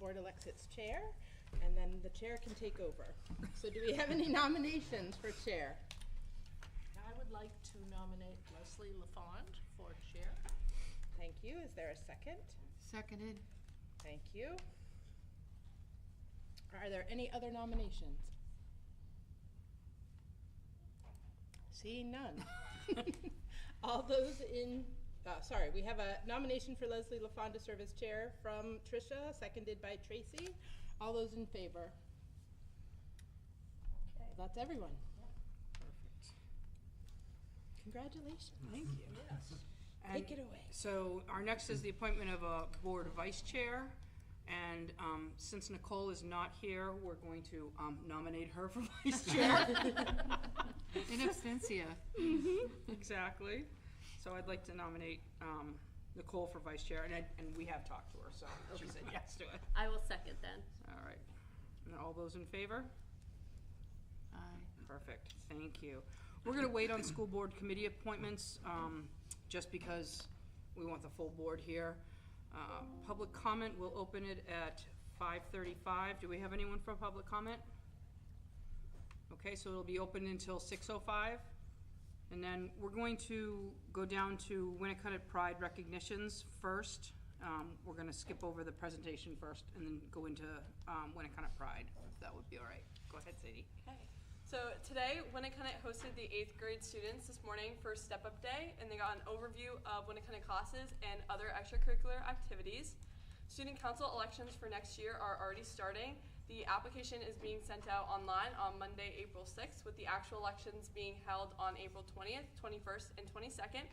board elects its chair, and then the chair can take over. So do we have any nominations for chair? I would like to nominate Leslie LaFond for chair. Thank you. Is there a second? Seconded. Thank you. Are there any other nominations? Seeing none. All those in, we have a nomination for Leslie LaFond to serve as chair from Tricia, seconded by Tracy. All those in favor? Okay. That's everyone. Perfect. Congratulations. Thank you. Yes. Take it away. So our next is the appointment of a board vice chair. And since Nicole is not here, we're going to nominate her for vice chair. In absentia. Exactly. So I'd like to nominate Nicole for vice chair, and we have talked to her, so she said yes to it. I will second then. All right. And all those in favor? Aye. Perfect. Thank you. We're going to wait on school board committee appointments just because we want the full board here. Public comment, we'll open it at 5:35. Do we have anyone for public comment? Okay, so it'll be open until 6:05. And then we're going to go down to Winnacunnet Pride recognitions first. We're going to skip over the presentation first and then go into Winnacunnet Pride, if that would be all right. Go ahead, Sadie. Okay. So today, Winnacunnet hosted the 8th grade students this morning for Step Up Day, and they got an overview of Winnacunnet classes and other extracurricular activities. Student council elections for next year are already starting. The application is being sent out online on Monday, April 6th, with the actual elections being held on April 20th, 21st, and 22nd.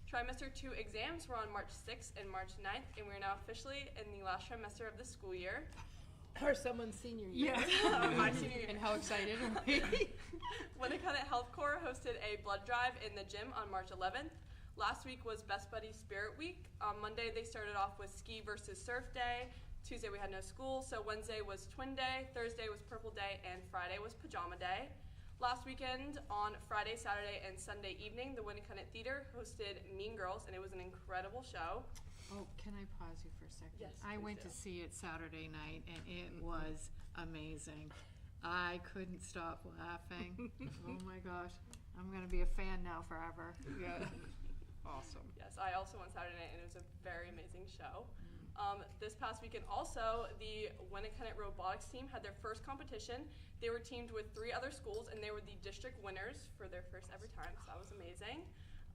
Trimester 2 exams were on March 6th and March 9th, and we are now officially in the last trimester of the school year. Or someone's senior year. My senior year. And how excited are we? Winnacunnet Health Corps hosted a blood drive in the gym on March 11th. Last week was Best Buddy Spirit Week. On Monday, they started off with Ski versus Surf Day. Tuesday, we had no school, so Wednesday was Twin Day, Thursday was Purple Day, and Friday was Pajama Day. Last weekend, on Friday, Saturday, and Sunday evening, the Winnacunnet Theater hosted Mean Girls, and it was an incredible show. Oh, can I pause you for a second? Yes, I please went do. to see it Saturday night, and it was amazing. I couldn't stop laughing. Oh my gosh. I'm going to be a fan now forever. Yeah. Awesome. Yes, I also went Saturday night, and it was a very amazing show. This past weekend also, the Winnacunnet robotics team had their first competition. They were teamed with 3 other schools, and they were the district winners for their first ever time, so that was amazing.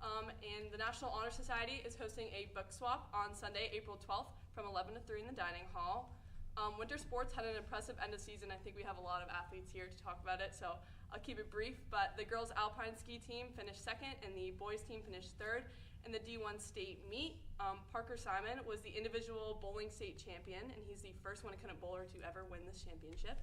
And the National Honor Society is hosting a book swap on Sunday, April 12th from 11 to 3 in the dining hall. Winter sports had an impressive end of season. I think we have a lot of athletes here to talk about it, so I'll keep it brief. But the girls' alpine ski team finished 2nd, and the boys' team finished 3rd. In the D1 state meet, Parker Simon was the individual bowling state champion, and he's the first Winnacunnet bowler to ever win this championship.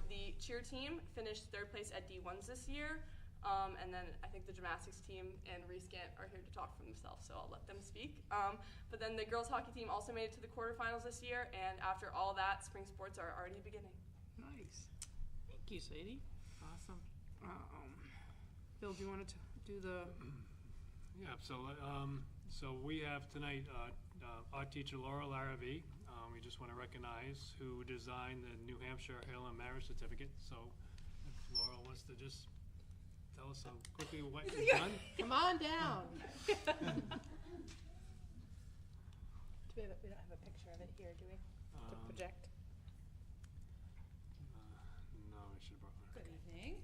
The cheer team finished 3rd place at D1s this year. And then I think the gymnastics team and Reese Gant are here to talk for themselves, so I'll let them speak. But then the girls hockey team also made it to the quarterfinals this year, and after all that, spring sports are already beginning. Nice. Thank you, Sadie. Awesome. Bill, do you want to do the... Yeah, so we have tonight art teacher Laura Larrabee. We just want to recognize who designed the New Hampshire Heirloom Marriage Certificate. So if Laura wants to just tell us so quickly what you've done. Come on down. We don't have a picture of it here, do we? To project. No, I should have brought one. Good evening.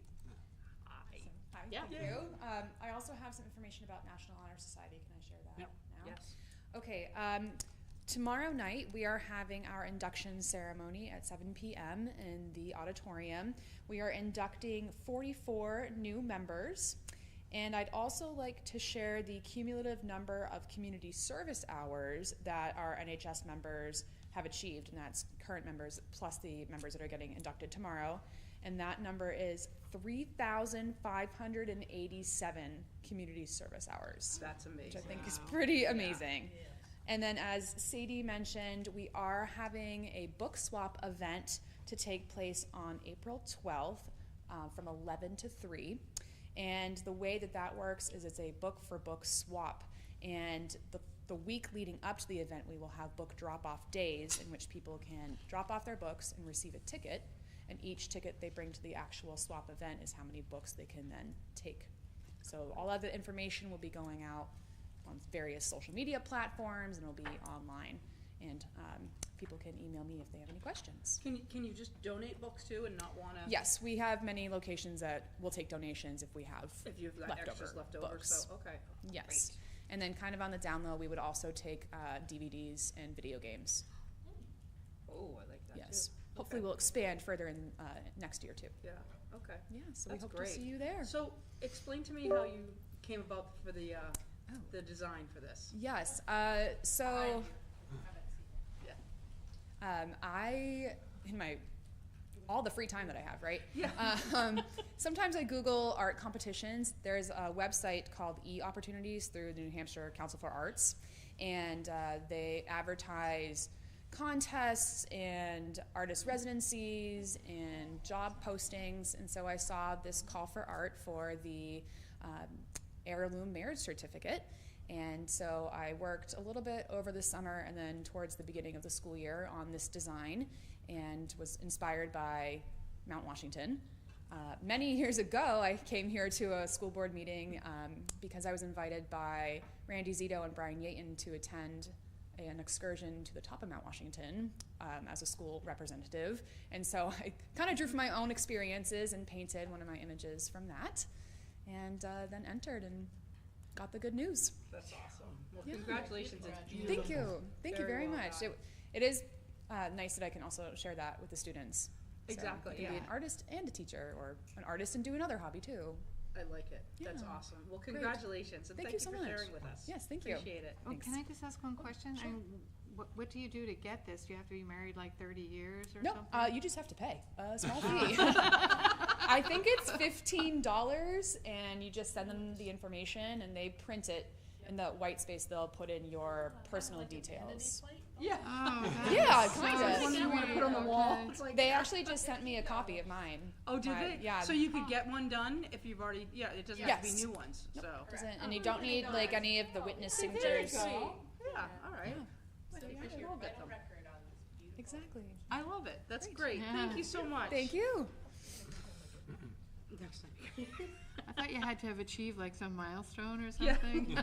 Hi. Hi, Yeah. thank you. I also have some information about National Honor Society. Can I share that Yep. now? Yes. Okay, tomorrow night we are having our induction ceremony at 7 p.m. in the auditorium. We are inducting 44 new members, and I'd also like to share the cumulative number of community service hours that our NHS members have achieved, and that's current members plus the members that are getting inducted tomorrow. And that number is 3,587 community service hours. That's amazing. Which I think is pretty amazing. Yeah. And then as Sadie mentioned, we are having a book swap event to take place on April 12th from 11 to 3. And the way that works is it's a book for book swap. And the the week leading up to the event, we will have book drop-off days in which people can drop off their books and receive a ticket. And each ticket they bring to the actual swap event is how many books they can then take. So all of the information will be going out on various social media platforms, and it'll be online. And people can email me if they have any questions. Can you just donate books too and not wanna? Yes, we have many locations that will take donations if we have If you've got extras left over, books. so, okay. Yes. And then kind of on the down low, we would also take DVDs and video games. Oh, I like that too. Yes. Hopefully Okay. we'll expand further in next year too. Yeah, okay. Yeah, so That's we hope great. to see you there. So, explain to me how you came about for the design for this. Yes, so in my all the free time that I have, right? Yeah. Sometimes I Google art competitions. There's a website called eOpportunities through the New Hampshire Council for Arts, and they advertise contests and artist residencies and job postings. And so I saw this call for art for the heirloom marriage certificate. And so I worked a little bit over the summer and then towards the beginning of the school year on this design, and was inspired by Mount Washington. Many years ago, I came here to a school board meeting because I was invited by Randy Zito and Brian Yaton to attend an excursion to the top of Mount Washington as a school representative. And so I kind of drew from my own experiences and painted one of my images from that, and then entered and got the good news. That's awesome. Well, Yeah. congratulations, it's beautiful. Thank you. Thank you very Very well much. done. It is nice that I can also share that with the students. So Exactly, you can be yeah. an artist and a teacher, or an artist and do another hobby too. I like it. That's Yeah. awesome. Well, Great. congratulations, and Thank thank you you so for much. sharing with us. Yes, thank you. Appreciate it. Oh, Thanks. can I just ask one question? Sure. What do you do to get this? Do you have to be married like 30 years or No, something? you just have to pay a small fee. I think it's $15, and you just send them the information, and they print it in the white space. They'll put in your personal details. Yeah. Oh, that Yeah, is so kinda. One you want to put on the sweet. wall. Okay. It's like, They actually just sent me a copy of mine. oh, did they? Yeah. So you could get one done if you've already, yeah, it doesn't have to Yes. be new ones, so. And you don't need like any of the witness signatures. Yeah, all right. So you We should all get them. record on this beautiful. Exactly. I love it. That's Great. great. Yeah. Thank you so much. Thank you. Next thing. I thought you had to have achieved like some milestone or Yeah. something.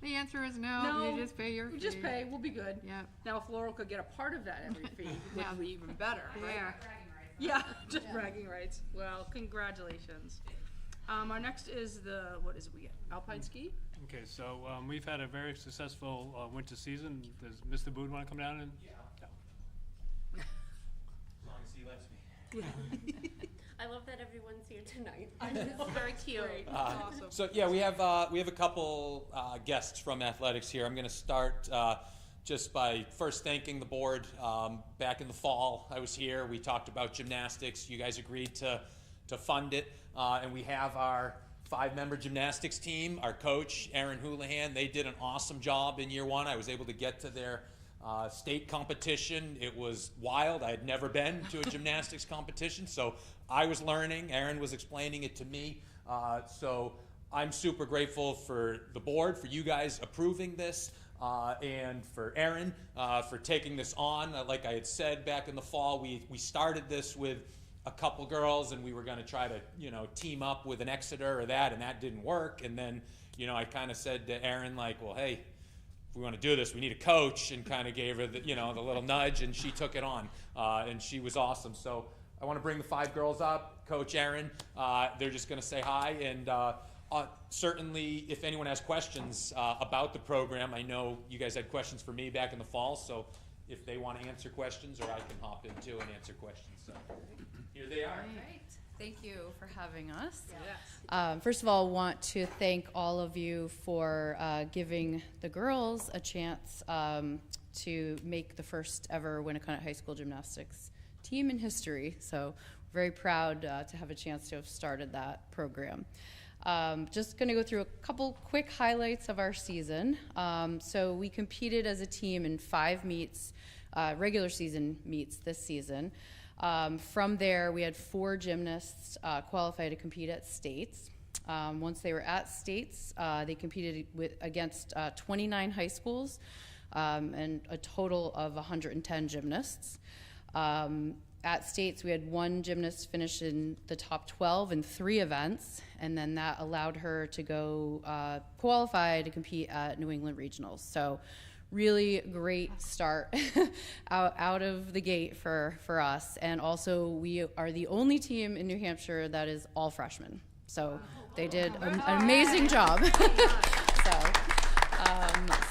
The answer is no, No, you just pay your fee. We just pay, we'll be good. Yep. Now, if Laurel could get a part of that every fee, Yeah. would be even better, right? Yeah. Yeah, just bragging rights. Well, congratulations. Our next is what is it we get? Alpine ski? Okay, so we've had a very successful winter season. Does Mr. Boone want to come down and? As long as he lets me. I love that everyone's here tonight. It's very cute. Awesome. So yeah, we have a couple guests from athletics here. I'm going to start just by first thanking the board. Back in the fall, I was here. We talked about gymnastics. You guys agreed to fund it, and we have our 5-member gymnastics team. Our coach, Aaron Houlihan, they did an awesome job in year one. I was able to get to their state competition. It was wild. I had never been to a gymnastics competition, so I was learning. Aaron was explaining it to me. So I'm super grateful for the board, for you guys approving this, and for Aaron for taking this on. Like I had said back in the fall, we started this with a couple girls, and we were going to try to, team up with an Exeter or that, and that didn't work. And then, I kind of said to Aaron, like, well, hey, if we want to do this, we need a coach, and kind of gave her the, the little nudge, and she took it on, and she was awesome. So I want to bring the 5 girls up. Coach Aaron, they're just going to say hi, and certainly if anyone has questions about the program, I know you guys had questions for me back in the fall, so if they want to answer questions, or I can hop in too and answer questions. So here they are. Great. Thank you for having us. Yes. First of all, want to thank all of you for giving the girls a chance to make the first ever Winnacunnet High School gymnastics team in history. So very proud to have a chance to have started that program. Just going to go through a couple quick highlights of our season. So we competed as a team in 5 meets, regular season meets this season. From there, we had 4 gymnasts qualify to compete at states. Once they were at states, they competed against 29 high schools and a total of 110 gymnasts. At states, we had one gymnast finish in the top 12 in 3 events, and then that allowed her to go qualify to compete at New England Regionals. So really great start out of the gate for us. And also, we are the only team in New Hampshire that is all freshmen. So they did an amazing job.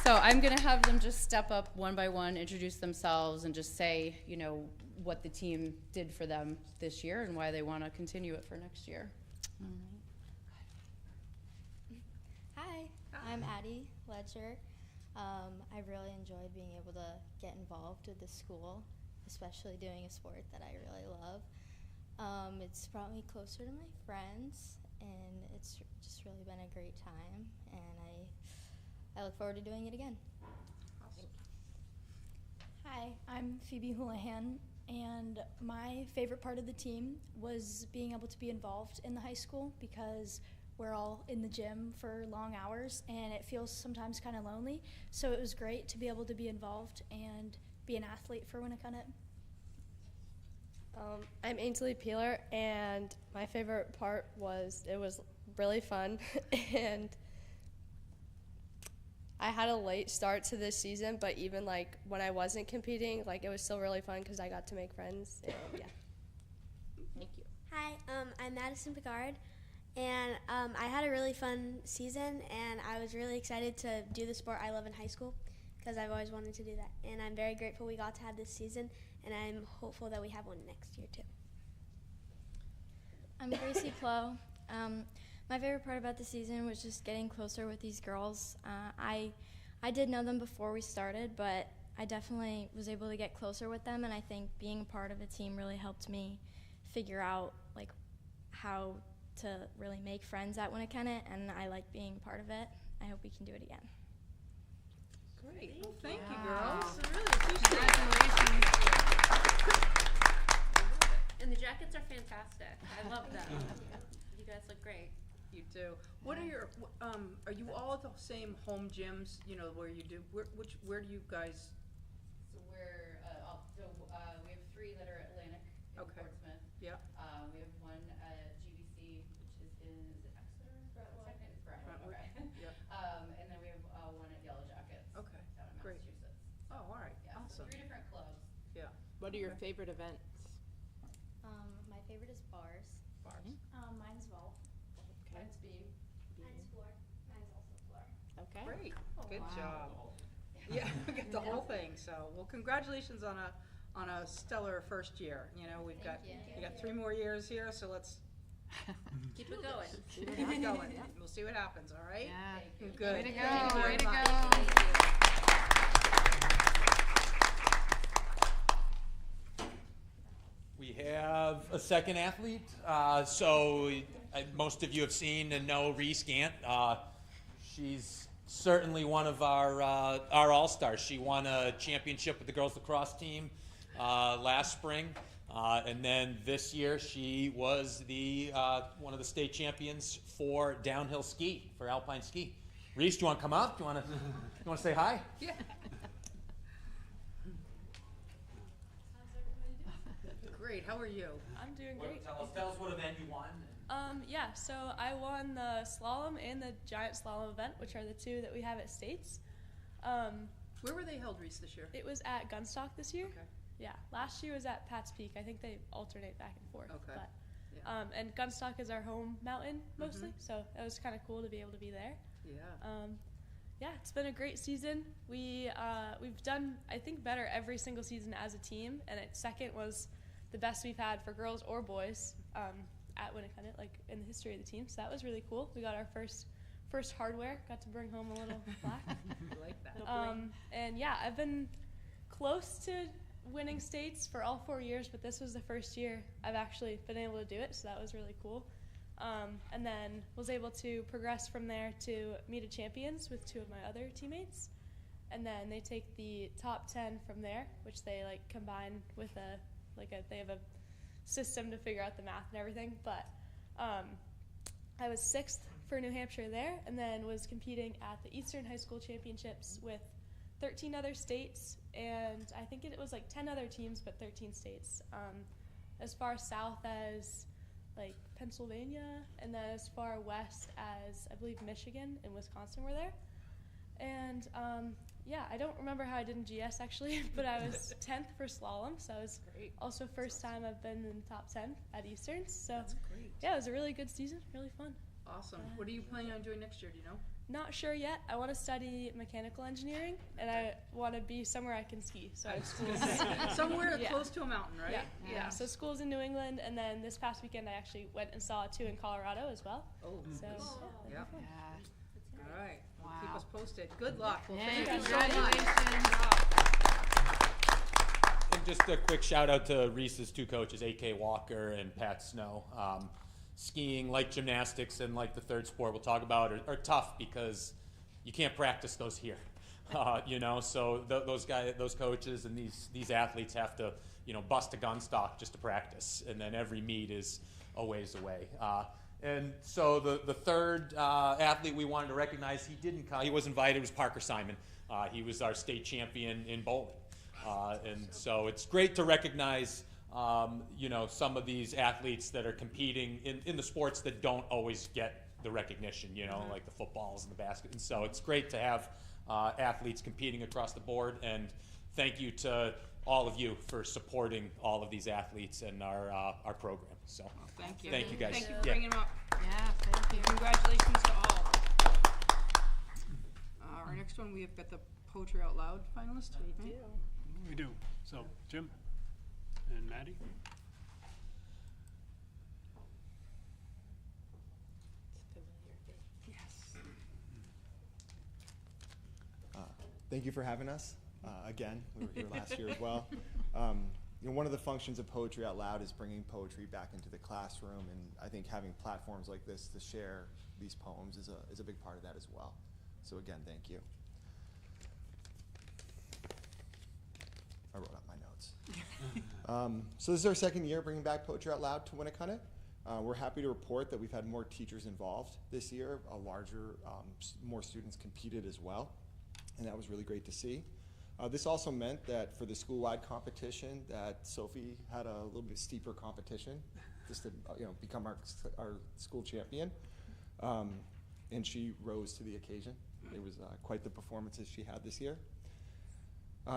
So I'm going to have them just step up one by one, introduce themselves, and just say, you know, what the team did for them this year and why they want to continue it for next year. Hi, I'm Addie Ledger. I really enjoyed being able to get involved with the school, especially doing a sport that I really love. It's brought me closer to my friends, and it's just really been a great time, and I look forward to doing it again. Awesome. Hi, I'm Phoebe Houlihan, and my favorite part of the team was being able to be involved in the high school because we're all in the gym for long hours and it feels sometimes kind of lonely. So it was great to be able to be involved and be an athlete for Winnacunnet. I'm Ainsley Peeler, and my favorite part was it was really fun and I had a late start to this season, but even like when I wasn't competing, like it was still really fun because I got to make friends. And, yeah. Thank you. Hi, I'm Madison Picard, and I had a really fun season, and I was really excited to do the sport I love in high school because I've always wanted to do that. And I'm very grateful we got to have this season, and I'm hopeful that we have one next year too. I'm Gracie Plow. My favorite part about the season was just getting closer with these girls. I did know them before we started, but I definitely was able to get closer with them, and I think being a part of a team really helped me figure out like how to really make friends at Winnacunnet, and I like being part of it. I hope we can do it again. Great. Well, thank you, girls. I really appreciate it. And the jackets are fantastic. I love them. You guys look great. You do. What are your, are you all at the same home gyms, you know, where you do, where do you guys? So we're, we have 3 that are Atlantic in Portsmouth. Yeah. We have one at GBC, which is it Exeter? Brentwood. It's Brentwood. Okay. Yep. And then we have one at Yellow Jackets. Okay. Down in Great. Massachusetts. Oh, all right. Yeah, Awesome. so 3 different clubs. Yeah. What are your favorite events? My favorite is bars. Bars. Mine's Vault. Okay. Mine's Beam. Mine's floor. Mine's also floor. Okay. Great. Good wow. job. Yeah, we got the whole thing. So, well, congratulations on a stellar first year. You know, we got 3 more years here, so let's Keep it going. keep it going. We'll see what happens. All right. Yeah. Good. Way to go. Thank you very Way to much. go. We have a second athlete. Most of you have seen and know Reese Gant. She's certainly one of our all-stars. She won a championship with the girls lacrosse team last spring. And then this year she was one of the state champions for downhill ski, for alpine ski. Reese, do you want to come up? Do you want to say hi? Yeah. Great. How are you? I'm doing great. Tell us what event you won. Yeah, so I won the slalom and the giant slalom event, which are the 2 that we have at States. Where were they held, Reese, this year? It was at Gunstock this year. Okay. Yeah, last year was at Pat's Peak. I think they alternate back and forth. Okay. But, Yeah. and Gunstock is our home mountain mostly, so it was kind of cool to be able to be there. Yeah. Yeah, it's been a great season. We've done, I think, better every single season as a team, and second was the best we've had for girls or boys at Winnacunnet, like in the history of the team. So that was really cool. We got our first hardware. Got to bring home a little plaque. I like that. And yeah, I've been close to winning states for all 4 years, but this was the first year I've actually been able to do it. So that was really cool. And then was able to progress from there to meet a champions with 2 of my other teammates. And then they take the top 10 from there, which they like combine with they have a system to figure out the math and everything. But I was 6th for New Hampshire there, and then was competing at the Eastern High School Championships with 13 other states, and I think it was like 10 other teams, but 13 states. As far south as like Pennsylvania, and then as far west as I believe Michigan and Wisconsin were there. And yeah, I don't remember how I did in GS actually, but I was 10th for slalom, so I was also first time I've been in the top 10 at Easterns. So yeah, it was a really good season, really fun. Awesome. What are you planning on doing next year, do you know? Not sure yet. I want to study mechanical engineering, and I want to be somewhere I can ski. So I have schools somewhere close to a mountain, right? Yeah. So schools in New England, and then this past weekend I actually went and saw 2 in Colorado as well. Oh, so yeah. All right. Well, keep Wow. us posted. Good luck. Well, Yeah, thank you so much. And just a quick shout out to Reese's 2 coaches, A.K. Walker and Pat Snow. Skiing, like gymnastics and like the third sport we'll talk about, are tough because you can't practice those here. You know, so those coaches and these athletes have to, you know, bust a gun stock just to practice, and then every meet is a ways away. And so the third athlete we wanted to recognize, he was invited, was Parker Simon. He was our state champion in bowling. And so it's great to recognize you know, some of these athletes that are competing in the sports that don't always get the recognition, you know, like the footballs and the basket. And so it's great to have athletes competing across the board. And thank you to all of you for supporting all of these athletes and our program. So thank you. Thank you guys. Thank you for bringing them up. Yeah, thank you. Congratulations to all. Our next one, we have got the Poetry Out Loud finalist. We do. We do. So, Jim and Maddie? Yes. Thank you for having us. Again, we were here last year as well. You know, one of the functions of Poetry Out Loud is bringing poetry back into the classroom, and I think having platforms like this to share these poems is a big part of that as well. So again, thank you. I wrote up my notes. So this is our second year bringing back Poetry Out Loud to Winnacunnet. We're happy to report that we've had more teachers involved this year, more students competed as well, and that was really great to see. This also meant that for the school-wide competition that Sophie had a little bit steeper competition just to become our school champion, and she rose to the occasion. It was quite the performances she had this year.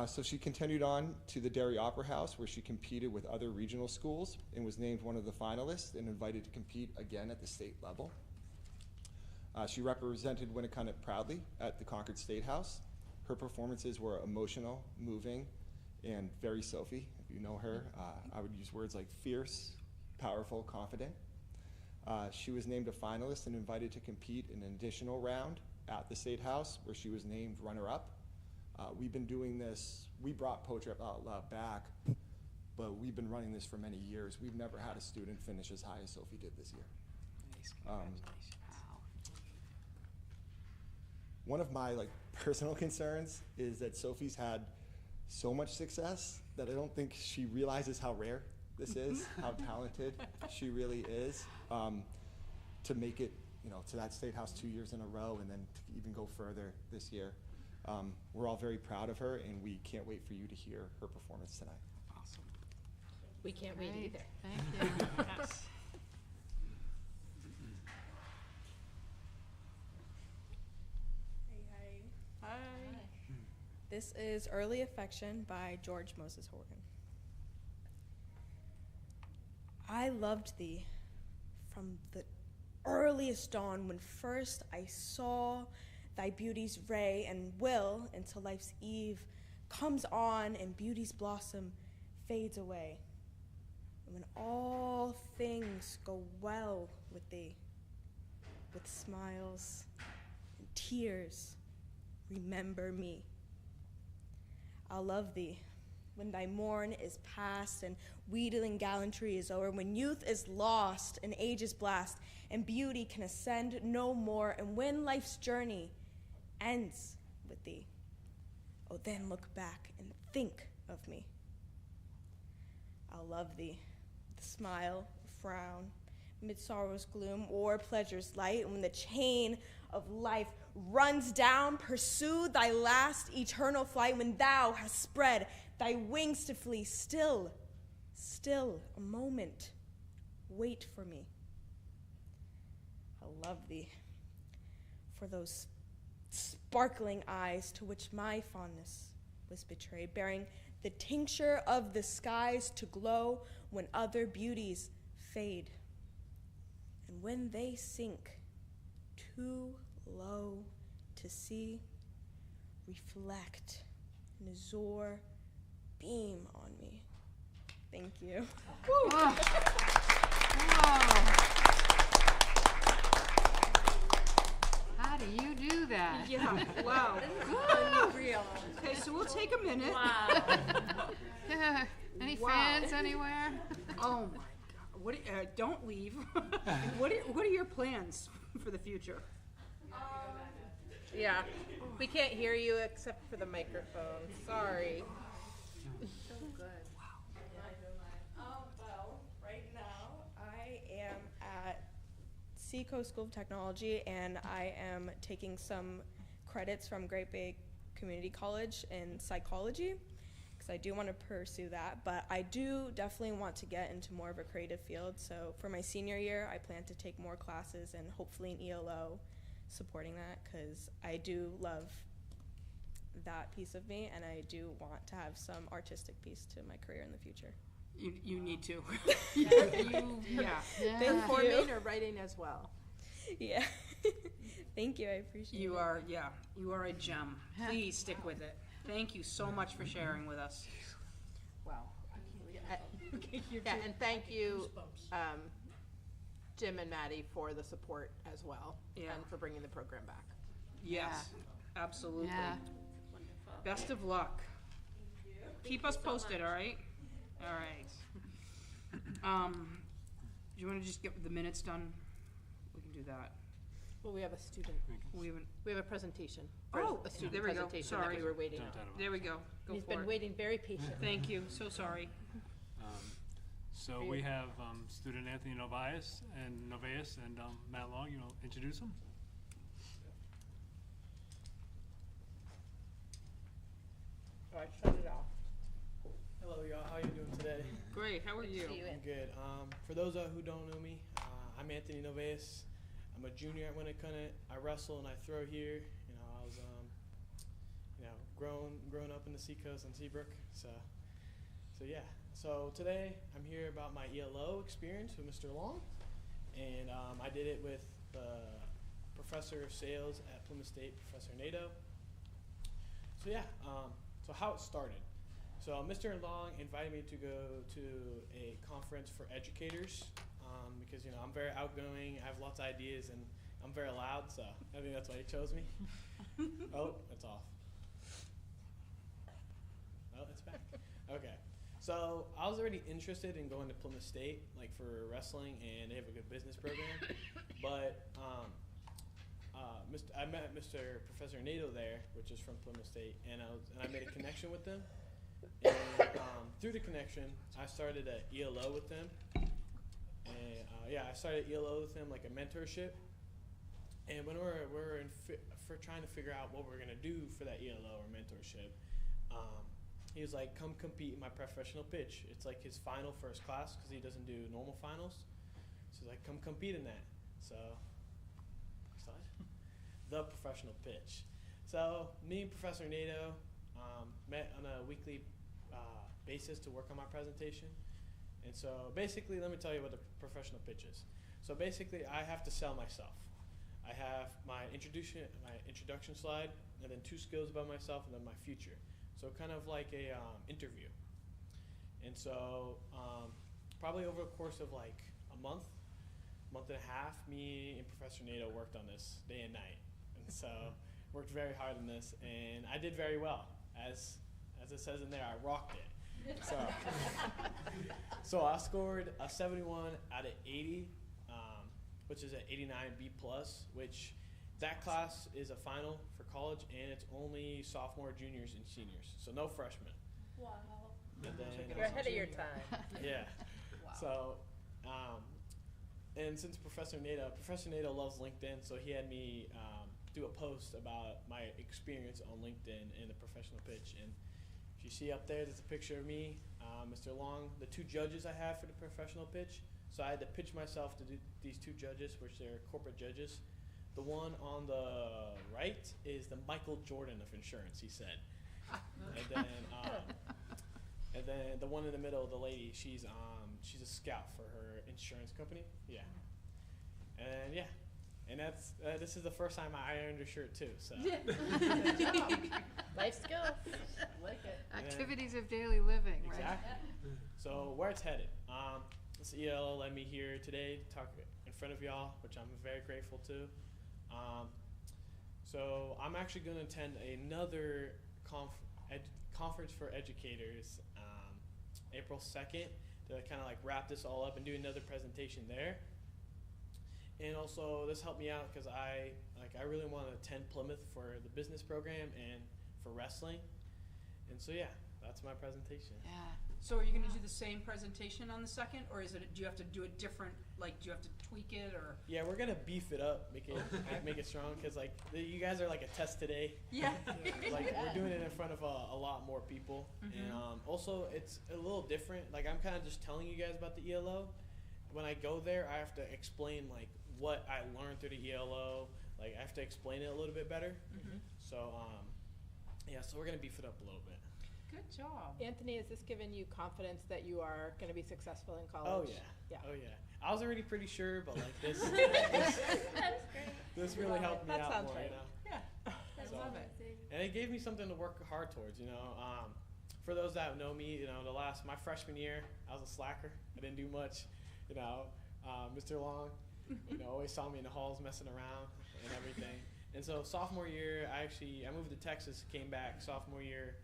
So she continued on to the Derry Opera House, where she competed with other regional schools and was named one of the finalists and invited to compete again at the state level. She represented Winnacunnet proudly at the Concord State House. Her performances were emotional, moving, and very Sophie. If you know her, I would use words like fierce, powerful, confident. She was named a finalist and invited to compete in an additional round at the State House, where she was named runner-up. We've been doing this, we brought Poetry Out Loud back, but we've been running this for many years. We've never had a student finish as high as Sophie did this year. Nice, congratulations. One of my personal concerns is that Sophie's had so much success that I don't think she realizes how rare this is, how talented she really is, to make it to that State House 2 years in a row, and then to even go further this year. We're all very proud of her, and we can't wait for you to hear her performance tonight. Awesome. We can't wait either. Thank you. Yes. Hi. This is Early Affection by George Moses Horton. I loved thee from the earliest dawn, when first I saw thy beauty's ray and will, until life's eve comes on and beauty's blossom fades away. And when all things go well with thee, with smiles and tears, remember me. I'll love thee when thy morn is past and wheedling gallantry is o'er, when youth is lost and age is blast and beauty can ascend no more, and when life's journey ends with thee. Oh, then look back and think of me. I'll love thee, the smile, the frown, mid sorrow's gloom or pleasure's light. And when the chain of life runs down, pursue thy last eternal flight. When thou hast spread thy wings to flee, still a moment, wait for me. I love thee for those sparkling eyes to which my fondness was betrayed, bearing the tincture of the skies to glow when other beauties fade. And when they sink too low to see, reflect an azure beam on me. Thank you. How do you do that? Yeah, wow. Unreal. Okay, so we'll take a minute. Wow. Any Wow. fans anywhere? Oh my God! What? Don't leave. What are your plans for the future? Yeah, we can't hear you except for the microphone. Sorry. So good. Well, right now I am at Seacoast School of Technology, and I am taking some credits from Great Bay Community College in psychology, because I do want to pursue that, but I do definitely want to get into more of a creative field. So for my senior year, I plan to take more classes and hopefully an ELO supporting that, because I do love that piece of me, and I do want to have some artistic piece to my career in the future. You need to. Yeah. Performing or writing as well. Yeah. Thank you. I appreciate it. You are a gem. Please stick with it. Thank you so much for sharing with us. Wow. Yeah, and thank you, Jim and Maddie, for the support as well, Yeah. and for bringing the program back. Yes, absolutely. Yeah. Wonderful. Best of luck. Keep us posted, all right? All right. Do you want to just get the minutes done? We can do that. Well, we have a student. We haven't. We have a presentation. For Oh, a student there we go. presentation Sorry. that we were waiting Jumped on. out of There we go. Go He's for been it. waiting very patiently. Thank you. So sorry. So we have student Anthony Novaes and Matt Long. You want to introduce them? Oh, I shut it off. Hello, y'all. How you doing today? Great. How are you? I'm good. For those who don't know me, I'm Anthony Novaes. I'm a junior at Winnacunnet. I wrestle and I throw here. You know, I was, grown up in the Seacoast and Seabrook. So yeah. So today I'm here about my ELO experience with Mr. Long, and I did it with the professor of sales at Plymouth State, Professor Nato. So yeah. So how it started. So Mr. Long invited me to go to a conference for educators because I'm very outgoing. I have lots of ideas and I'm very loud, so I think that's why he chose me. Oh, it's off. Oh, it's back. Okay. So I was already interested in going to Plymouth State, like for wrestling, and they have a good business program. But I met Mr. Professor Nato there, which is from Plymouth State, and I made a connection with them. And through the connection, I started an ELO with them. And I started ELO with them, like a mentorship. And when we're trying to figure out what we're gonna do for that ELO or mentorship, he was like, "Come compete in my professional pitch." It's like his final first class because he doesn't do normal finals. So he's like, "Come compete in that." So, the professional pitch. So me and Professor Nato met on a weekly basis to work on my presentation. And so basically, let me tell you what the professional pitch is. So basically, I have to sell myself. I have my introduction slide, and then 2 skills about myself, and then my future. So kind of like a interview. And so probably over the course of like a month and a half, me and Professor Nato worked on this day and night. And so worked very hard on this, and I did very well. As it says in there, I rocked it. So I scored a 71 out of 80, which is an 89 B+, which that class is a final for college, and it's only sophomore, juniors, and seniors, so no freshmen. Wow. You're ahead of your time. Yeah. Wow. So and since Professor Nato loves LinkedIn, so he had me do a post about my experience on LinkedIn in the professional pitch. And if you see up there, there's a picture of me, Mr. Long, the two judges I have for the professional pitch. So I had to pitch myself to do these two judges, which they're corporate judges. The one on the right is the Michael Jordan of insurance, he said. And then the one in the middle, the lady, she's a scout for her insurance company. Yeah. And yeah. And that's this is the first time I ironed a shirt too. So Life skills. Like it. Activities of daily living, right? Exactly. So where it's headed. This ELO led me here today to talk in front of y'all, which I'm very grateful to. So I'm actually going to attend another conference for educators April 2nd to kind of like wrap this all up and do another presentation there. And also this helped me out because I really want to attend Plymouth for the business program and for wrestling. And so yeah, that's my presentation. Yeah. So are you going to do the same presentation on the 2nd, or do you have to do it different? Like, do you have to tweak it, or? Yeah, we're gonna beef it up, make it strong, because like you guys are like a test today. Yeah. Like we're doing it in front of a lot more people, and also it's a little different. Like I'm kind of just telling you guys about the ELO. When I go there, I have to explain like what I learned through the ELO. Like I have to explain it a little bit better. So yeah, so we're gonna beef it up a little bit. Good job. Anthony, has this given you confidence that you are going to be successful in college? Oh yeah. Oh yeah. I was already pretty sure, but like this this really helped me That out sounds more, right. you know. Yeah. I love it. And it gave me something to work hard towards, you know. For those that know me, you know, my freshman year, I was a slacker. I didn't do much, you know. Mr. Long, you know, always saw me in the halls messing around and everything. And so sophomore year, I moved to Texas, came back sophomore year.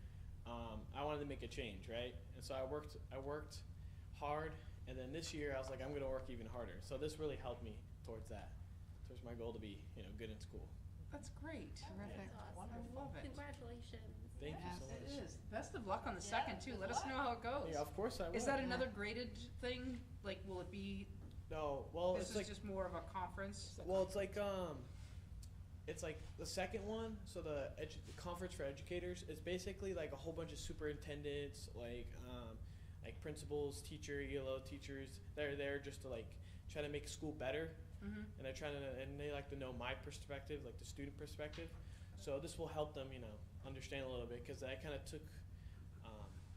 I wanted to make a change, right? And so I worked hard, and then this year I was like, I'm going to work even harder. So this really helped me towards my goal to be, you know, good in school. That's great. Terrific. I love it. Congratulations. Thank you so much. It is. Best of luck on the 2nd too. Let us know how it goes. Yeah, of course I will. Is that another graded thing? Like, will it be? No. Well, This it's is like just more of a conference. well, it's like the second one. So the conference for educators is basically like a whole bunch of superintendents, like principals, ELO teachers. They're there just to like try to make school better. And they like to know my perspective, like the student perspective. So this will help them, you know, understand a little bit, because I kind of took,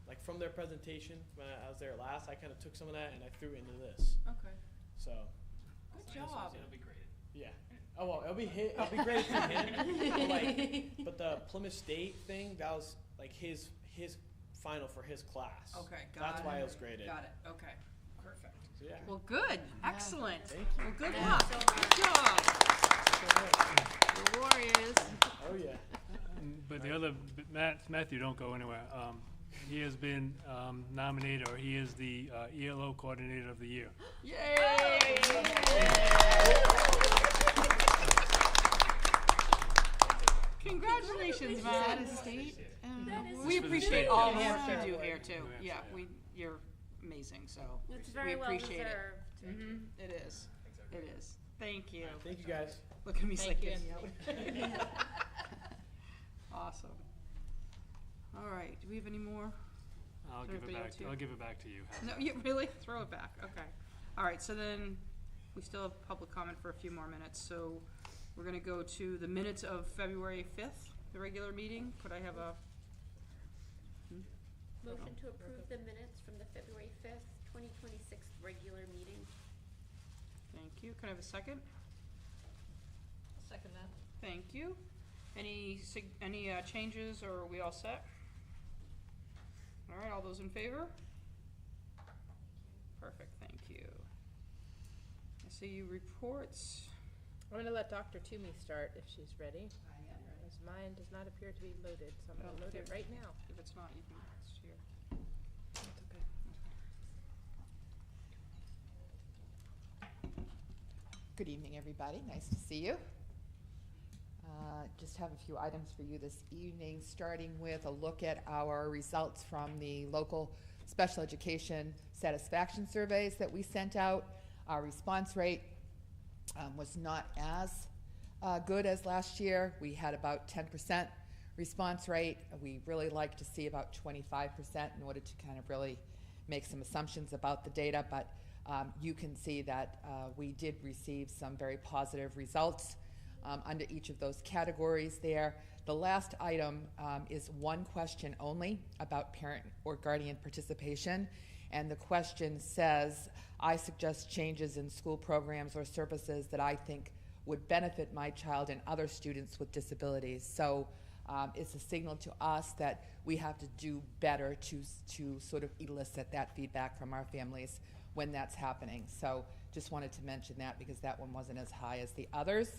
like from their presentation when I was there last, I kind of took some of that and I threw it into this. Okay. So. Good job. It'll be graded. Yeah. Oh well, it'll be great for him. But the Plymouth State thing, that was like his final for his class. Okay, So got that's it. why it was graded. Got it. Okay. Perfect. So, yeah. Well, good. Excellent. Thank you. Well, good luck. Good job. The Warriors. Oh yeah. But the other, Matthew, don't go anywhere. He has been nominated, or he is the ELO Coordinator of the Year. Yay! Congratulations, Matt. We appreciate all the work you do here too. Yeah, you're amazing. So It's very we well appreciate deserved. it. It is. It is. Thank you. Thank you guys. Look at me Thank you. slicking you out. Awesome. All right. Do we have any more? I'll give it back to you. No, you really throw it back. Okay. All right. So then we still have public comment for a few more minutes. So we're going to go to the minutes of February 5th, the regular meeting. Could I have a Motion to approve the minutes from the February 5th, 2026 regular meeting. Thank you. Can I have a second? Second that. Thank you. Any changes, or are we all set? All right, all those in favor? Perfect, thank you. I see you reports. I'm going to let Dr. Toomey start if she's ready. As mine does not appear to be loaded, so I'm going to load it right now. If it's not, you can, it's here. That's okay. Good evening, everybody. Nice to see you. Just have a few items for you this evening, starting with a look at our results from the local special education satisfaction surveys that we sent out. Our response rate was not as good as last year. We had about 10% response rate. We really like to see about 25% in order to kind of really make some assumptions about the data, but you can see that we did receive some very positive results under each of those categories there. The last item is one question only about parent or guardian participation, and the question says, I suggest changes in school programs or services that I think would benefit my child and other students with disabilities. So it's a signal to us that we have to do better to sort of elicit that feedback from our families when that's happening. So just wanted to mention that because that one wasn't as high as the others.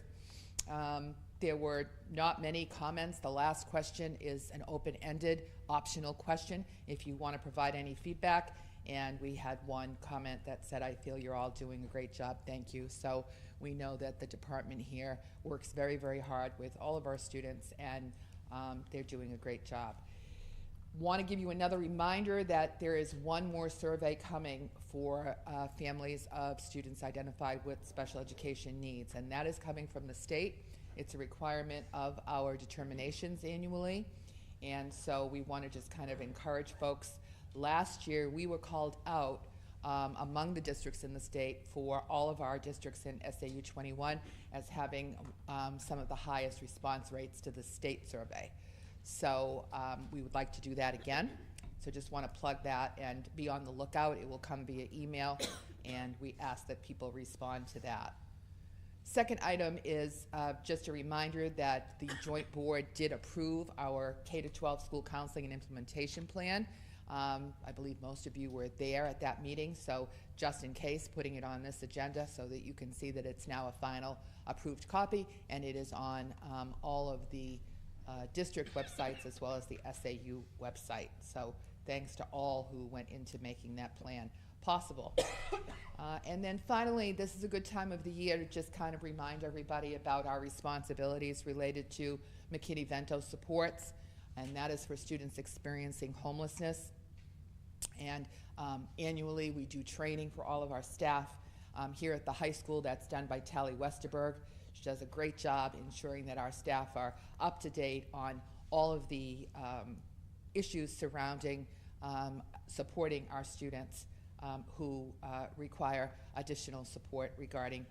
There were not many comments. The last question is an open-ended, optional question if you want to provide any feedback. And we had one comment that said, I feel you're all doing a great job, thank you. So we know that the department here works very, very hard with all of our students, and they're doing a great job. Want to give you another reminder that there is one more survey coming for families of students identified with special education needs, and that is coming from the state. It's a requirement of our determinations annually, and so we want to just kind of encourage folks. Last year, we were called out among the districts in the state for all of our districts in SAU 21 as having some of the highest response rates to the state survey. So we would like to do that again. So just want to plug that and be on the lookout. It will come via email, and we ask that people respond to that. Second item is just a reminder that the joint board did approve our K-12 school counseling and implementation plan. I believe most of you were there at that meeting, so just in case, putting it on this agenda so that you can see that it's now a final approved copy, and it is on all of the district websites as well as the SAU website. So thanks to all who went into making that plan possible. And then finally, this is a good time of the year to just kind of remind everybody about our responsibilities related to McKinney-Vento supports, and that is for students experiencing homelessness. And annually, we do training for all of our staff here at the high school. That's done by Tally Westerberg. She does a great job ensuring that our staff are up to date on all of the issues surrounding supporting our students who require additional support regarding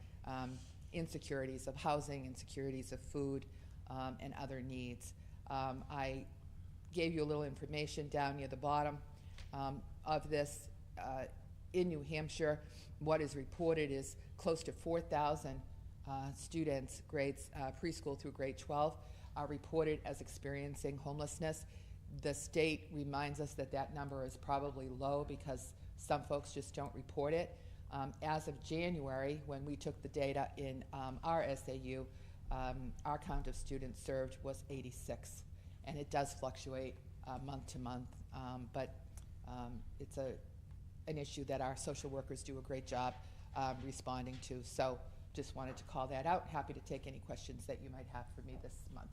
insecurities of housing, insecurities of food, and other needs. I gave you a little information down near the bottom of this. In New Hampshire, what is reported is close to 4,000 students, grades preschool through grade 12, are reported as experiencing homelessness. The state reminds us that that number is probably low because some folks just don't report it. As of January, when we took the data in our SAU, our count of students served was 86, and it does fluctuate month to month, but it's an issue that our social workers do a great job responding to. So just wanted to call that out. Happy to take any questions that you might have for me this month.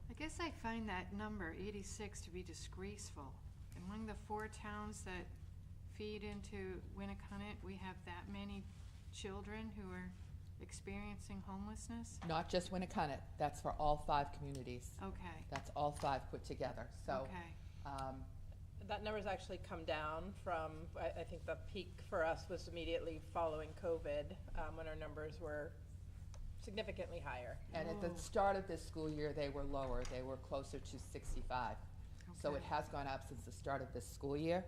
I guess I find that number, 86, to be disgraceful. Among the 4 towns that feed into Winnacunnet, we have that many children who are experiencing homelessness? Not just Winnacunnet. That's for all 5 communities. Okay. That's all 5 put together. So, okay. That number's actually come down from, I think the peak for us was immediately following COVID, when our numbers were significantly higher. And at the start of this school year, they were lower. They were closer to 65. Okay. So it has gone up since the start of this school year.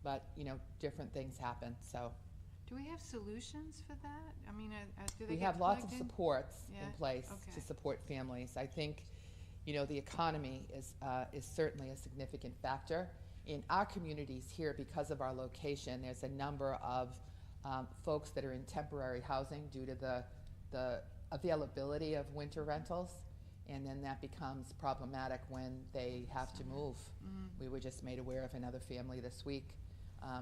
But, you know, different things happen, so. Do we have solutions for that? I mean, do they We get have lots of plugged in? supports Yeah? in place Okay. to support families. I think, you know, the economy is certainly a significant factor. In our communities here, because of our location, there's a number of folks that are in temporary housing due to the availability of winter rentals, and then that becomes problematic when they have to move. We were just made aware of another family this week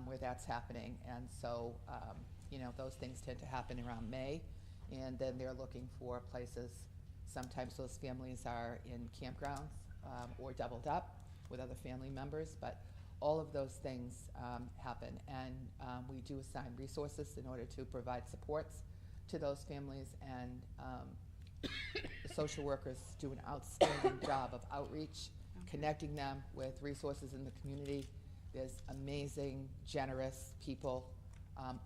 where that's happening, and so you know, those things tend to happen around May, and then they're looking for places. Sometimes those families are in campgrounds or doubled up with other family members, but all of those things happen. And we do assign resources in order to provide supports to those families, and the social workers do an outstanding job of outreach, connecting them with resources in the community. There's amazing, generous people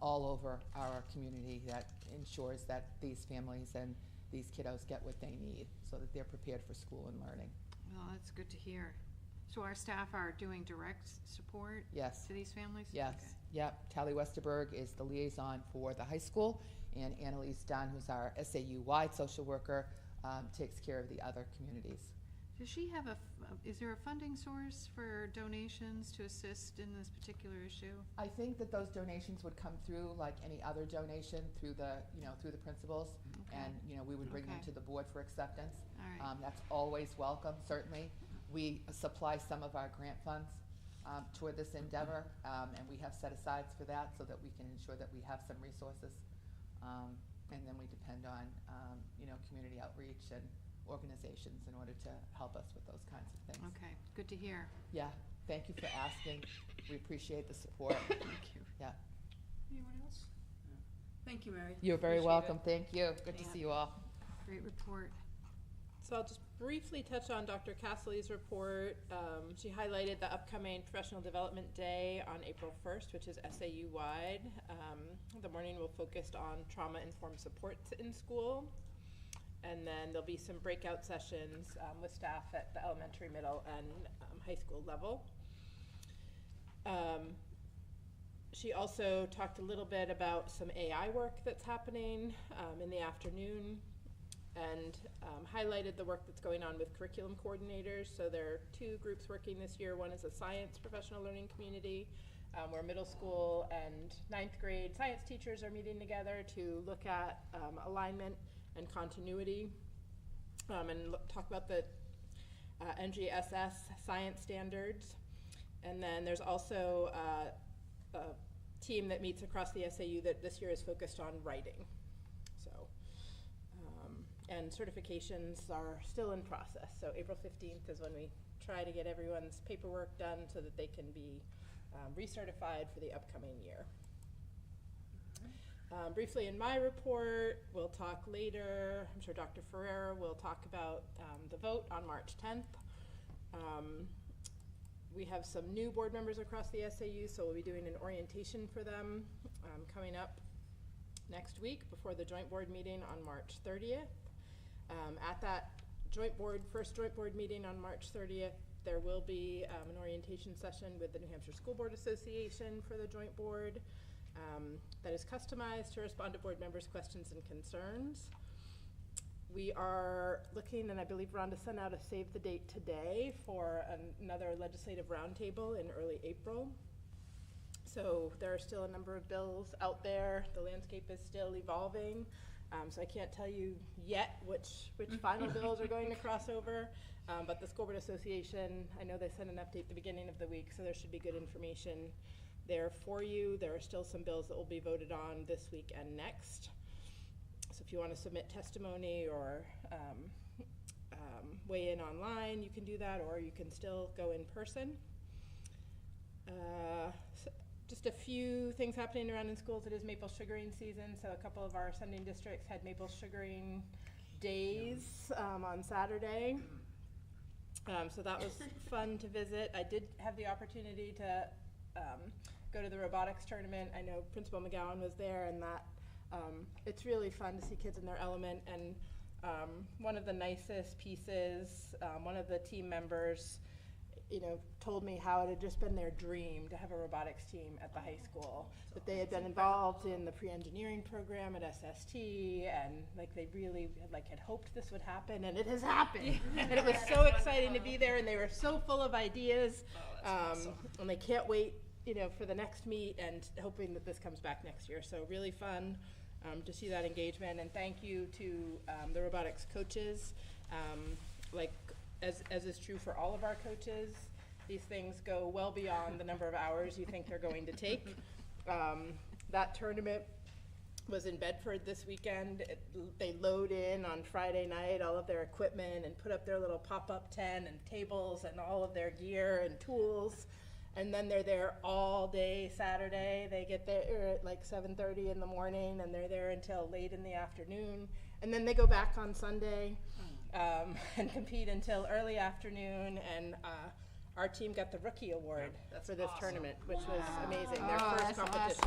all over our community that ensures that these families and these kiddos get what they need so that they're prepared for school and learning. Well, that's good to hear. So our staff are doing direct support Yes. to these families? Yes, Okay. yep. Tally Westerberg is the liaison for the high school, and Annalise Dunn, who's our SAU-wide social worker, takes care of the other communities. Does she have is there a funding source for donations to assist in this particular issue? I think that those donations would come through like any other donation through the, through the principals. Okay. And, we would bring them Okay. to the board for acceptance. All right. That's always welcome, certainly. We supply some of our grant funds toward this endeavor, and we have set asides for that so that we can ensure that we have some resources. And then we depend on, community outreach and organizations in order to help us with those kinds of things. Okay, good to hear. Yeah, thank you for asking. We appreciate the support. Thank you. Yeah. Anyone else? Thank you, Mary. You're very Appreciate welcome. it. Thank you. Good to Yeah. see you all. Great report. So I'll just briefly touch on Dr. Castley's report. She highlighted the upcoming Professional Development Day on April 1st, which is SAU-wide. The morning will focus on trauma-informed supports in school. And then there'll be some breakout sessions with staff at the elementary, middle, and high school level. She also talked a little bit about some AI work that's happening in the afternoon, and highlighted the work that's going on with curriculum coordinators. So there are 2 groups working this year. One is a science professional learning community, where middle school and 9th grade science teachers are meeting together to look at alignment and continuity, and talk about the NGSS science standards. And then there's also a team that meets across the SAU that this year is focused on writing. So, and certifications are still in process. So April 15th is when we try to get everyone's paperwork done so that they can be recertified for the upcoming year. Briefly in my report, we'll talk later. I'm sure Dr. Ferreira will talk about the vote on March 10th. We have some new board members across the SAU, so we'll be doing an orientation for them coming up next week before the joint board meeting on March 30th. At that first joint board meeting on March 30th, there will be an orientation session with the New Hampshire School Board Association for the joint board. That is customized to respond to board members' questions and concerns. We are looking, and I believe Rhonda sent out a save the date today for another legislative roundtable in early April. So there are still a number of bills out there. The landscape is still evolving. So I can't tell you yet which final bills are going to cross over. But the School Board Association, I know they sent an update at the beginning of the week, so there should be good information there for you. There are still some bills that will be voted on this week and next. So if you want to submit testimony or weigh in online, you can do that, or you can still go in person. So just a few things happening around in schools. It is maple sugaring season, so a couple of our sending districts had maple sugaring days on Saturday. So that was fun to visit. I did have the opportunity to go to the robotics tournament. I know Principal McGowan was there, and that it's really fun to see kids in their element. And one of the nicest pieces, one of the team members, told me how it had just been their dream to have a robotics team at the high school. That they had been involved in the pre-engineering program at SST, and they really had hoped this would happen, and it has happened. And it was so exciting to be there, and they were so full of ideas, and they can't wait, for the next meet, and hoping that this comes back next year. So really fun to see that engagement, and thank you to the robotics coaches. As is true for all of our coaches, these things go well beyond the number of hours you think they're going to take. That tournament was in Bedford this weekend. They load in on Friday night all of their equipment and put up their little pop-up tent and tables and all of their gear and tools. And then they're there all day Saturday. They get there at like 7:30 in the morning, and they're there until late in the afternoon. And then they go back on Sunday and compete until early afternoon. And our team got the rookie award for this tournament, which was amazing. Their first competition.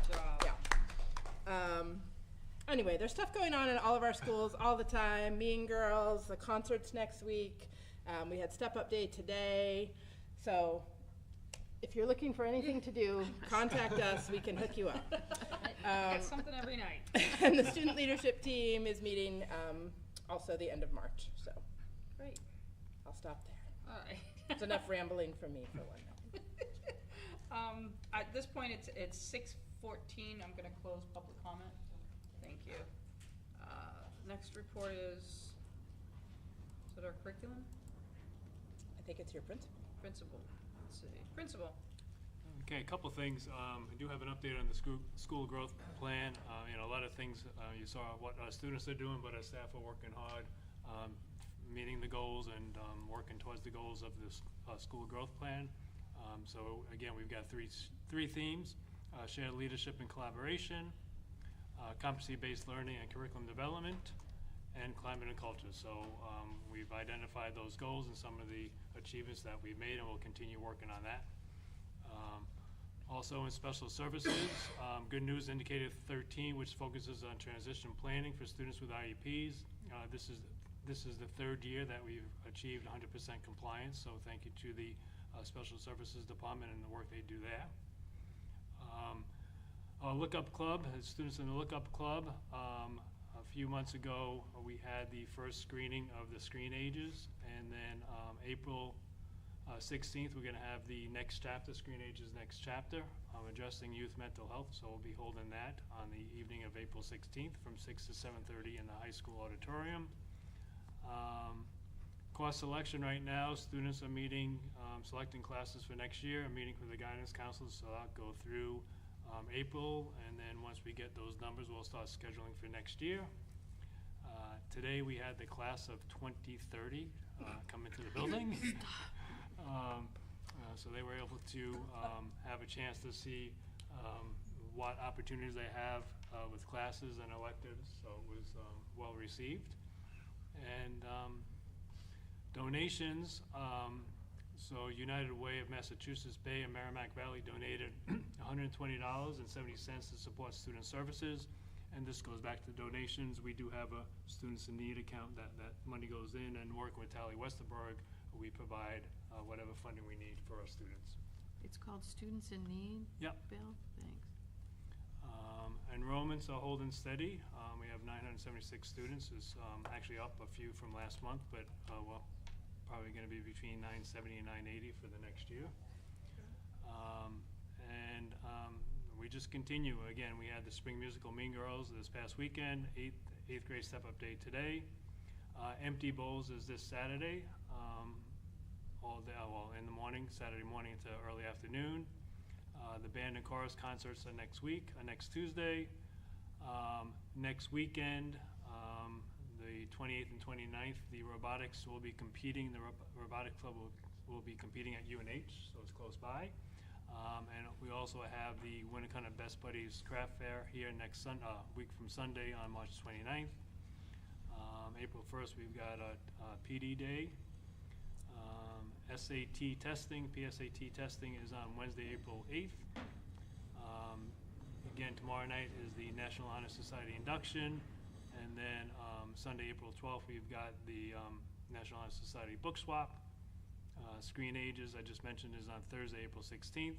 So, yeah. Anyway, there's stuff going on in all of our schools all the time. Mean Girls, the concerts next week. We had Step Up Day today. So if you're looking for anything to do, contact us. We can hook you up. Get something every night. And the student leadership team is meeting also the end of March. So Great. I'll stop there. All right. It's enough rambling from me for one night. At this point, it's 6:14. I'm going to close public comment. Thank you. Next report is it our curriculum? I think it's your principal. Principal. Let's see. Principal. Okay, a couple things. I do have an update on the school growth plan. A lot of things, you saw what our students are doing, but our staff are working hard, meeting the goals and working towards the goals of this school growth plan. So again, we've got three themes: shared leadership and collaboration, competency-based learning and curriculum development, and climate and culture. So we've identified those goals and some of the achievements that we've made, and we'll continue working on that. Also in special services, good news indicator 13, which focuses on transition planning for students with IEPs. This is the third year that we've achieved 100% compliance, so thank you to the Special Services Department and the work they do there. Our Look-Up Club, students in the Look-Up Club, a few months ago we had the first screening of the Screen Ages, and then April 16th we're going to have the next chapter, Screen Ages Next Chapter, addressing youth mental health, so we'll be holding that on the evening of April 16th from 6 to 7:30 in the high school auditorium. Course selection right now, students are meeting, selecting classes for next year, and meeting with the guidance counselors, so I'll go through April, and then once we get those numbers, we'll start scheduling for next year. Today we had the class of 2030 come into the building. So they were able to have a chance to see what opportunities they have with classes and electives, so it was well received. And donations, so United Way of Massachusetts Bay and Merrimack Valley donated $120.70 to support student services, and this goes back to donations. We do have a Students in Need account that money goes in, and working with Tally Westerberg, we provide whatever funding we need for our students. It's called Students in Need? Yep. Bill, thanks. Enrollments are holding steady. We have 976 students. It's actually up a few from last month, but probably going to be between 970 and 980 for the next year. We just continue. Again, we had the spring musical Mean Girls this past weekend, eighth grade Step Up Day today. Empty Bowls is this Saturday, all day, in the morning, Saturday morning into early afternoon. The band and chorus concerts are next week, next Tuesday. Next weekend, the 28th and 29th, the robotics will be competing. The robotic club will be competing at UNH, so it's close by. And we also have the Winnacunnet Best Buddies Craft Fair here next week from Sunday on March 29th. April 1st, we've got a PD Day. SAT testing, PSAT testing is on Wednesday, April 8th. Again, tomorrow night is the National Honor Society induction, and then Sunday, April 12th, we've got the National Honor Society book swap. Screen Ages, I just mentioned, is on Thursday, April 16th.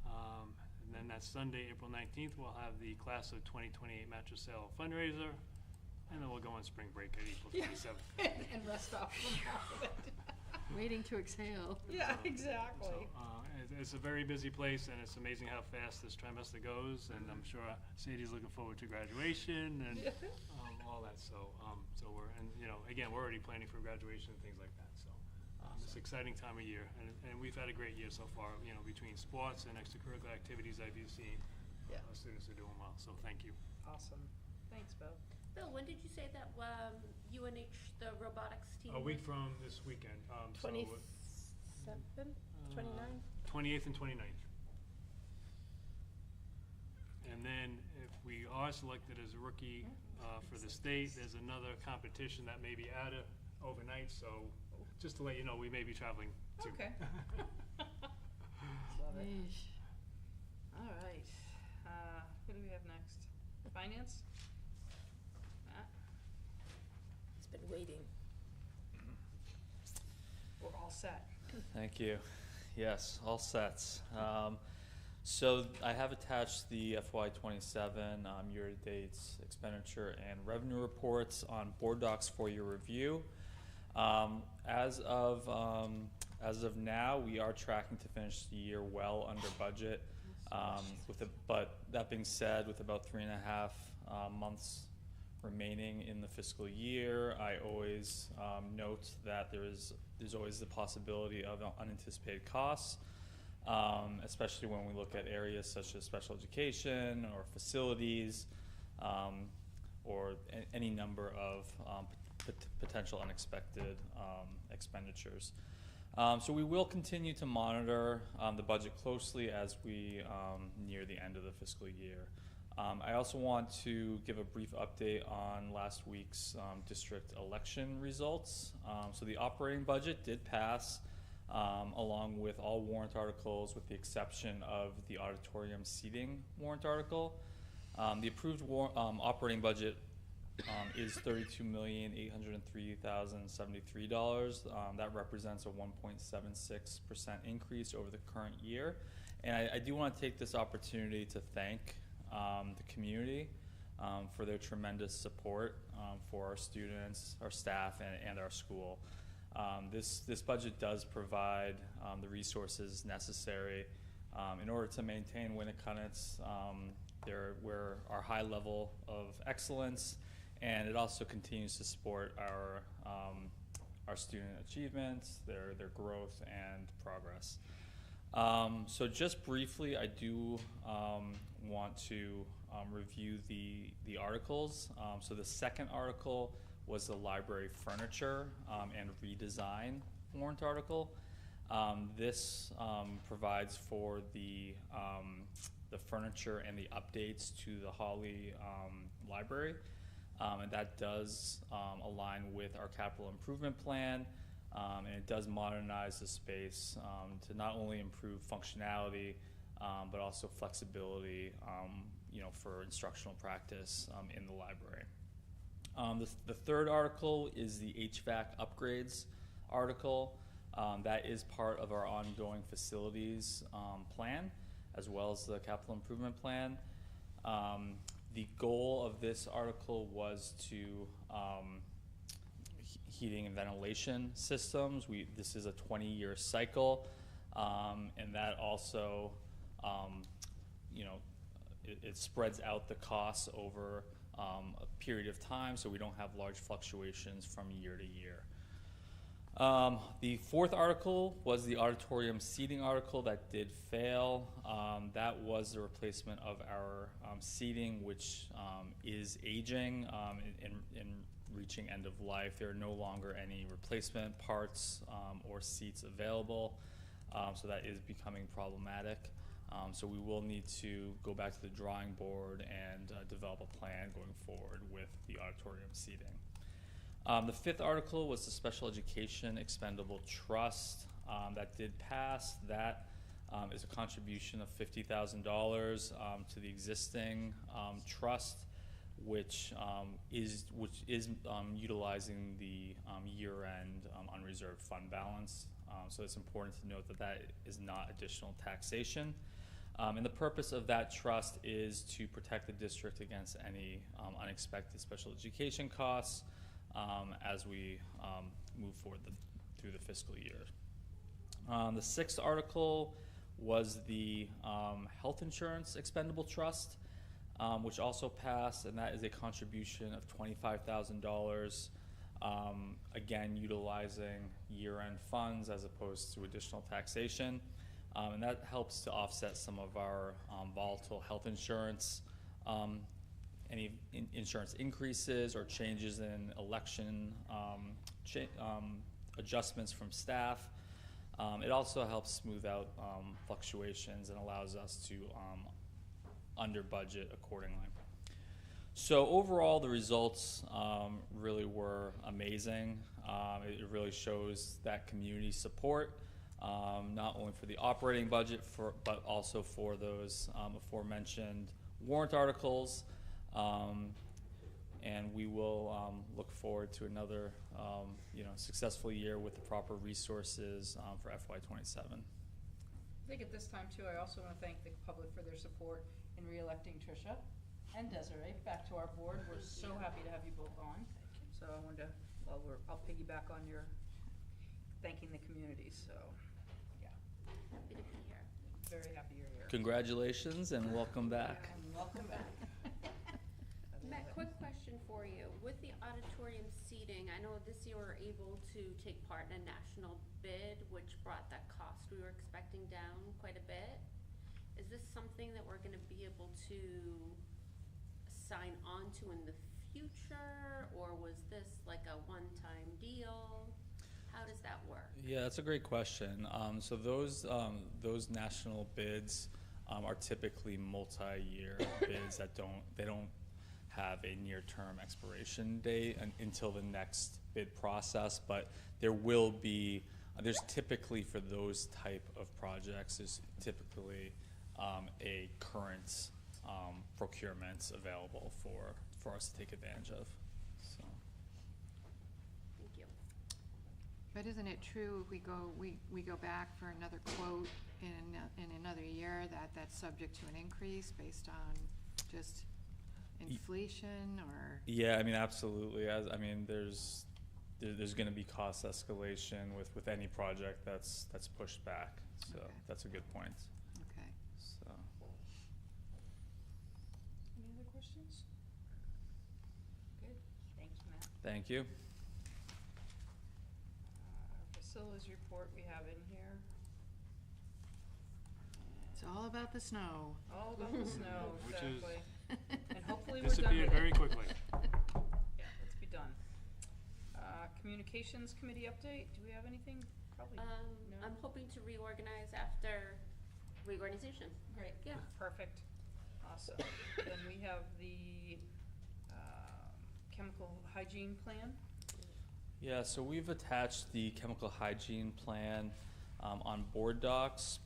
And then that Sunday, April 19th, we'll have the Class of 2028 mattress sale fundraiser, and then we'll go on spring break at April 27th. And rest off from half of it. Waiting to exhale. Yeah, exactly. So, it's a very busy place, and it's amazing how fast this trimester goes, and I'm sure Sadie's looking forward to graduation and all that. So we're, and again, we're already planning for graduation and things like that. So it's an exciting time of year, and we've had a great year so far. Between sports and extracurricular activities that you've seen, our students are doing well. So thank you. Awesome. Thanks, Bill. Bill, when did you say that UNH, the robotics team? A week from this weekend. 27? 29. 28th and 29th. And then if we are selected as a rookie for the state, there's another competition that may be added overnight, so just to let you know, we may be traveling too. Okay. Love it. All right. Who do we have next? Finance? Matt? It's been waiting. We're all set. Thank you. Yes, all sets. So I have attached the FY27 year-to-date expenditure and revenue reports on board docs for your review. As of now, we are tracking to finish the year well under budget. But that being said, with about 3.5 months remaining in the fiscal year, I always note that there's always the possibility of unanticipated costs, especially when we look at areas such as special education or facilities, or any number of potential unexpected expenditures. So we will continue to monitor the budget closely as we near the end of the fiscal year. I also want to give a brief update on last week's district election results. So the operating budget did pass along with all warrant articles with the exception of the auditorium seating warrant article. The approved operating budget is $32,803,073. That represents a 1.76% increase over the current year. And I do want to take this opportunity to thank the community for their tremendous support for our students, our staff, and our school. This budget does provide the resources necessary in order to maintain Winnacunnet's our high level of excellence, and it also continues to support our student achievements, their growth and progress. So just briefly, I do want to review the articles. So the second article was the library furniture and redesign warrant article. This provides for the furniture and the updates to the Holly library. And that does align with our capital improvement plan, and it does modernize the space to not only improve functionality, but also flexibility, for instructional practice in the library. The third article is the HVAC upgrades article. That is part of our ongoing facilities plan, as well as the capital improvement plan. The goal of this article was to heating and ventilation systems. This is a 20-year cycle, and that also, it spreads out the costs over a period of time, so we don't have large fluctuations from year to year. The fourth article was the auditorium seating article that did fail. That was the replacement of our seating, which is aging and reaching end of life. There are no longer any replacement parts or seats available, so that is becoming problematic. So we will need to go back to the drawing board and develop a plan going forward with the auditorium seating. The fifth article was the Special Education Expendable Trust. That did pass. That is a contribution of $50,000 to the existing trust, which is utilizing the year-end unreserved fund balance. So it's important to note that is not additional taxation. And the purpose of that trust is to protect the district against any unexpected special education costs as we move forward through the fiscal year. The sixth article was the Health Insurance Expendable Trust, which also passed, and that is a contribution of $25,000, again utilizing year-end funds as opposed to additional taxation. And that helps to offset some of our volatile health insurance, any insurance increases or changes in election adjustments from staff. It also helps smooth out fluctuations and allows us to under budget accordingly. So overall, the results really were amazing. It really shows that community support, not only for the operating budget, but also for those aforementioned warrant articles. And we will look forward to another successful year with the proper resources for FY27. I think at this time too, I also want to thank the public for their support in re-electing Tricia and Desiree back to our board. We're so happy to have you both on. So I wanted to, I'll piggyback on your thanking the community. So, yeah. Happy to be here. Very happy you're here. Congratulations and welcome back. And welcome back. Matt, quick question for you. With the auditorium seating, I know this year we were able to take part in a national bid, which brought that cost we were expecting down quite a bit. Is this something that we're going to be able to sign on to in the future, or was this like a one-time deal? How does that work? Yeah, that's a great question. So those national bids are typically multi-year bids that don't have a near-term expiration date until the next bid process, but there will be, there's typically for those type of projects, there's typically a current procurement available for us to take advantage of. So. Thank you. But isn't it true if we go back for another quote in another year that's subject to an increase based on just inflation or? Yeah, I mean, absolutely. There's going to be cost escalation with any project that's pushed back. So okay. That's a good point. Okay. So. Any other questions? Good. Thanks, Matt. Thank you. Our facilities report we have in here. It's all about the snow. All about the snow, Which exactly. And hopefully we're done disappeared with it. very quickly. Yeah, let's be done. Communications committee update, do we have anything? Probably, no? I'm hoping to reorganize after reorganization. Great. Yeah. Perfect. Awesome. Then we have the chemical hygiene plan. Yeah, so we've attached the chemical hygiene plan on board docs.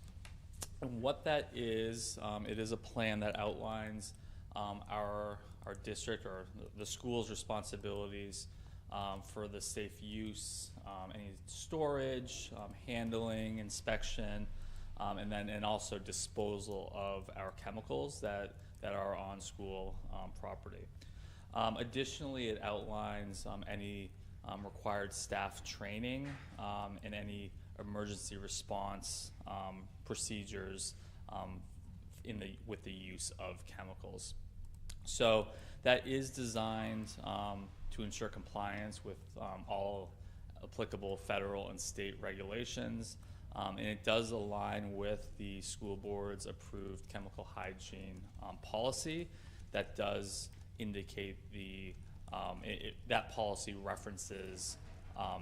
And what that is, it is a plan that outlines our district or the school's responsibilities for the safe use, any storage, handling, inspection, and also disposal of our chemicals that are on school property. Additionally, it outlines any required staff training and any emergency response procedures with the use of chemicals. So that is designed to ensure compliance with all applicable federal and state regulations, and it does align with the school board's approved chemical hygiene policy that does indicate that policy references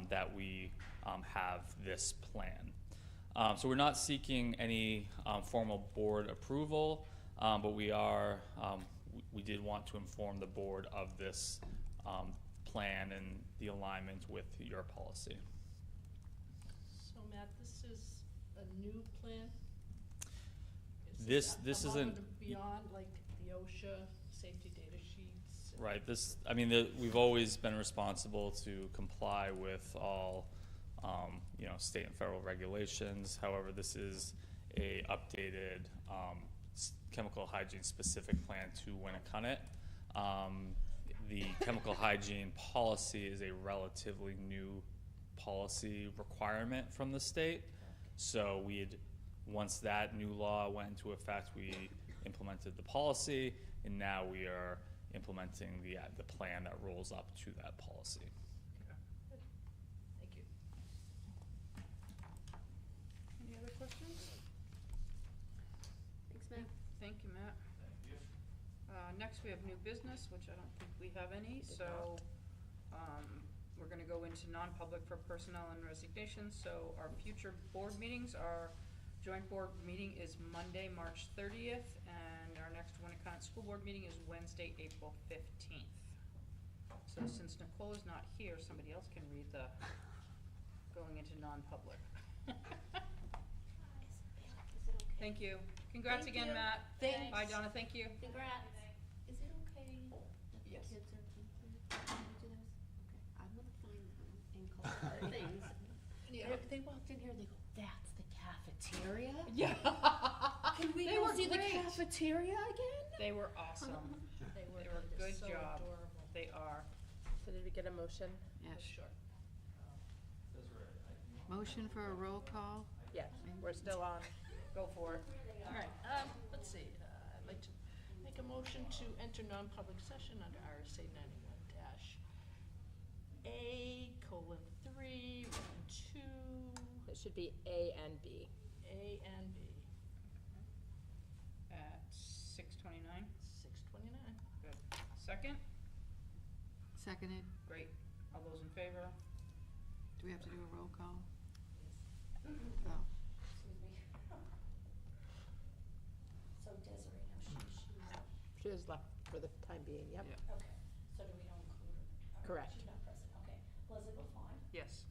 that we have this plan. So we're not seeking any formal board approval, but we did want to inform the board of this plan and the alignment with your policy. So Matt, this is a new plan? This isn't above and beyond like the OSHA safety data sheets? Right. We've always been responsible to comply with all, state and federal regulations. However, this is a updated chemical hygiene specific plan to Winnacunnet. The chemical hygiene policy is a relatively new policy requirement from the state. So once that new law went into effect, we implemented the policy, and now we are implementing the plan that rolls up to that policy. Okay. Thank you. Any other questions? Thanks, Matt. Thank you, Matt. Thank you. Next, we have new business, which I don't think we have any, so we're gonna go into non-public for personnel and resignations, so our future board meetings, our joint board meeting is Monday, March 30th, and our next Winnacunnet School Board meeting is Wednesday, April 15th. So since Nicole is not here, somebody else can read the going into non-public. Thank you. Congrats Thank again, you. Matt. Thanks. Bye, Donna, thank you. Congrats. Is it okay that Yes. the kids are thinking when we do this? Okay, I'm gonna find them and collect the things. They walked in here, they go, that's the cafeteria? Yeah. Can we They go were see the great. cafeteria again? They were awesome. They were Good so job. adorable. They are. So did we get a motion? Yes. Sure. Motion for a roll call? Yes, we're still on. Go for it. All right, let's see, I'd like to make a motion to enter non-public session under RSA 91-A:3, 2, It should be A and B. A and B, At 6:29. 6:29. Good. Second? Seconded. Great. All those in favor? Do we have to do a roll call? Oh. So Desiree, now She was left for the time being, yep. Yeah. okay, so do we don't include her? Correct. She's not present, okay. Leslie LaFawn, Yes.